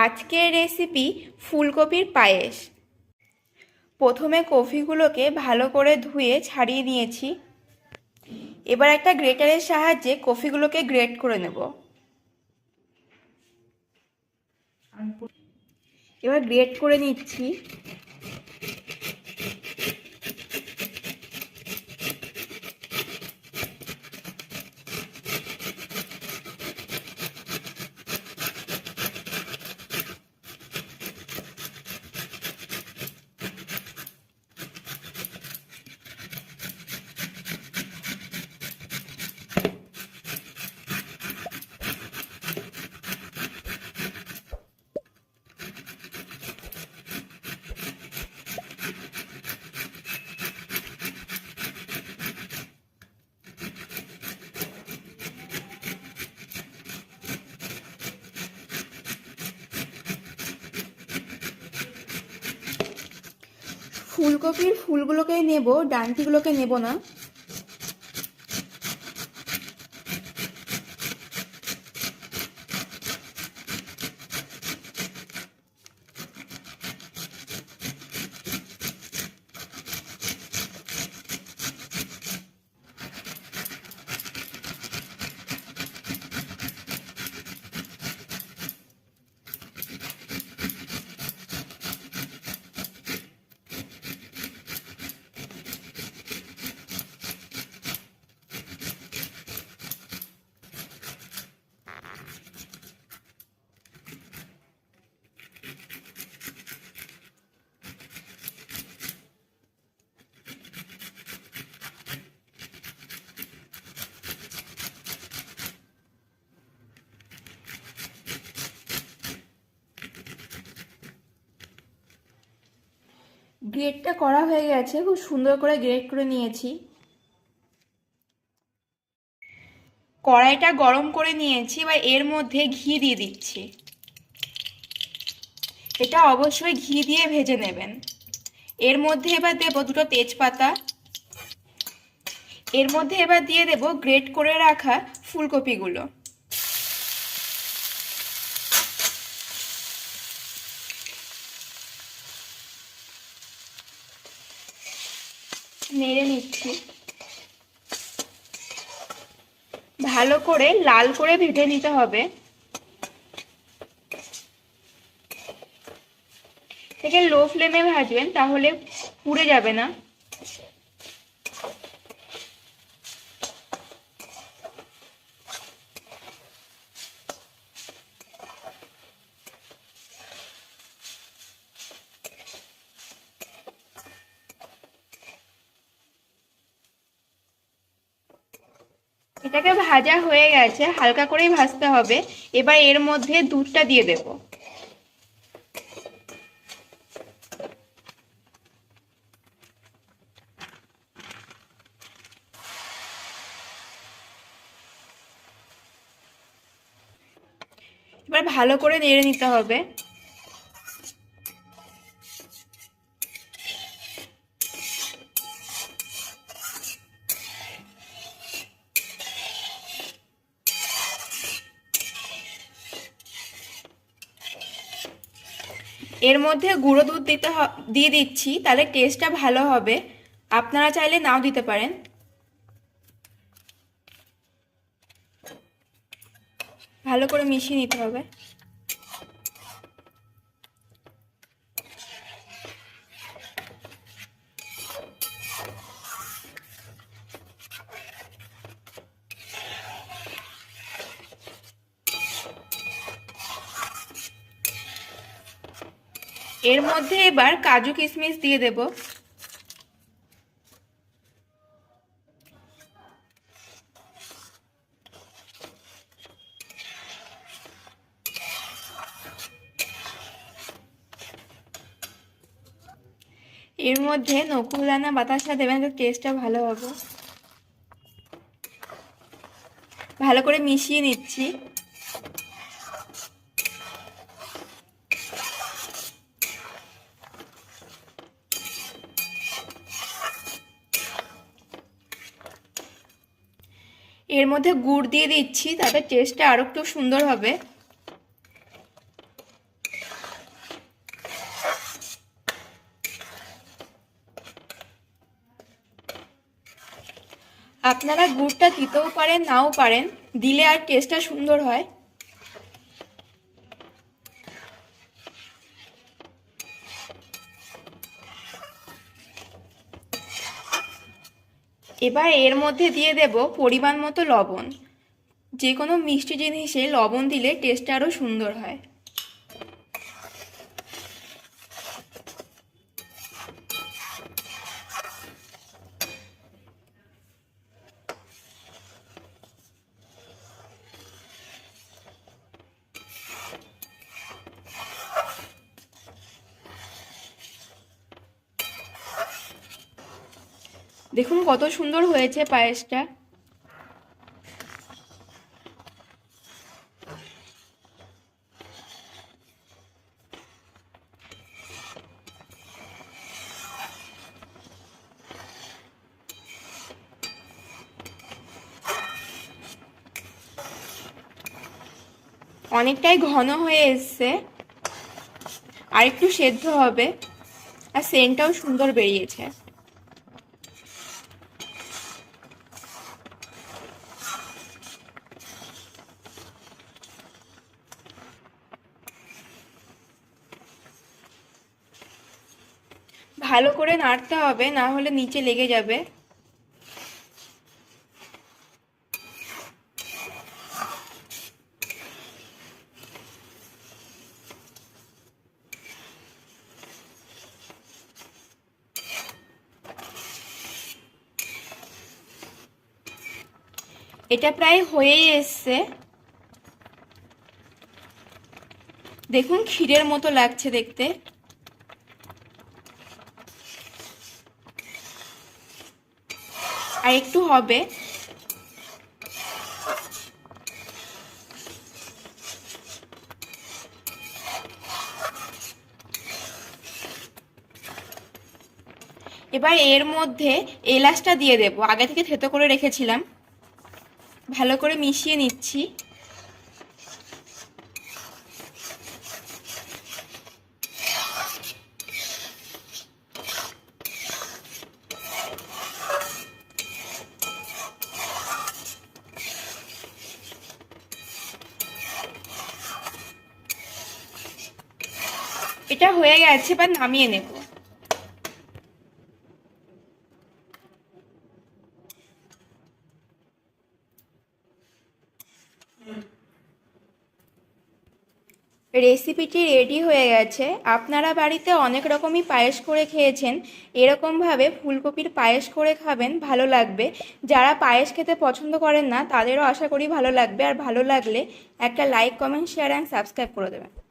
আজকের রেসিপি ফুলকপির পায়েস। প্রথমে কপিগুলোকে ভালো করে ধুয়ে ছাড়িয়ে নিয়েছি। এবার একটা গ্রেটারের সাহায্যে কপিগুলোকে গ্রেট করে নেব। এবার গ্রেট করে নিচ্ছি। ফুলকপির ফুলগুলোকে নেব, ডান্টিগুলোকে নেব না। গ্রেটটা করা হয়ে গেছে, খুব সুন্দর করে গ্রেট করে নিয়েছি। কড়াইটা গরম করে নিয়েছি, এবার এর মধ্যে ঘি দিয়ে দিচ্ছি। এটা অবশ্যই ঘি দিয়ে ভেজে নেবেন। এর মধ্যে এবার দেব দুটো তেজপাতা। এর মধ্যে এবার দিয়ে দেব গ্রেট করে রাখা ফুলকপিগুলো। নেড়ে নিচ্ছি। ভালো করে লাল করে ভেজে নিতে হবে। থেকে লো ফ্লেমে ভাজবেন, তাহলে পুড়ে যাবে না। এটাকে ভাজা হয়ে গেছে, হালকা করেই ভাজতে হবে। এবার এর মধ্যে দুধটা দিয়ে দেব। এবার ভালো করে নেড়ে নিতে হবে। এর মধ্যে গুঁড়ো দুধ দিয়ে দিচ্ছি, তাহলে টেস্টটা ভালো হবে। আপনারা চাইলে নাও দিতে পারেন। ভালো করে মিশিয়ে নিতে হবে। এর মধ্যে এবার কাজু কিশমিশ দিয়ে দেব। এর মধ্যে নকুলদানা বাতাসা দেবেন, তো টেস্টটা ভালো হবে। ভালো করে মিশিয়ে নিচ্ছি। এর মধ্যে গুড় দিয়ে দিচ্ছি, তাতে টেস্টটা আরো একটু সুন্দর হবে। আপনারা গুড়টা দিতেও পারেন, নাও পারেন, দিলে আর টেস্টটা সুন্দর হয়। এবার এর মধ্যে দিয়ে দেব পরিমাণ মতো লবণ। যে কোনো মিষ্টি জিনিসে লবণ দিলে টেস্টটা আরও সুন্দর হয়। দেখুন কত সুন্দর হয়েছে পায়েসটা। অনেকটাই ঘন হয়ে এসছে, আর একটু সেদ্ধ হবে, আর সেন্টটাও সুন্দর বেরিয়েছে। ভালো করে নাড়তে হবে, না হলে নিচে লেগে যাবে। এটা প্রায় হয়েই এসছে। দেখুন ক্ষীরের মতো লাগছে দেখতে। আর একটু হবে। এবার এর মধ্যে এলাচটা দিয়ে দেবো, আগে থেকে থেতো করে রেখেছিলাম। ভালো করে মিশিয়ে নিচ্ছি। এটা হয়ে গেছে, এবার নামিয়ে নেব। রেসিপিটি রেডি হয়ে গেছে। আপনারা বাড়িতে অনেক রকমই পায়েস করে খেয়েছেন, এরকমভাবে ফুলকপির পায়েস করে খাবেন, ভালো লাগবে। যারা পায়েস খেতে পছন্দ করেন না তাদেরও আশা করি ভালো লাগবে। আর ভালো লাগলে একটা like, comment, share and subscribe করে দেবেন।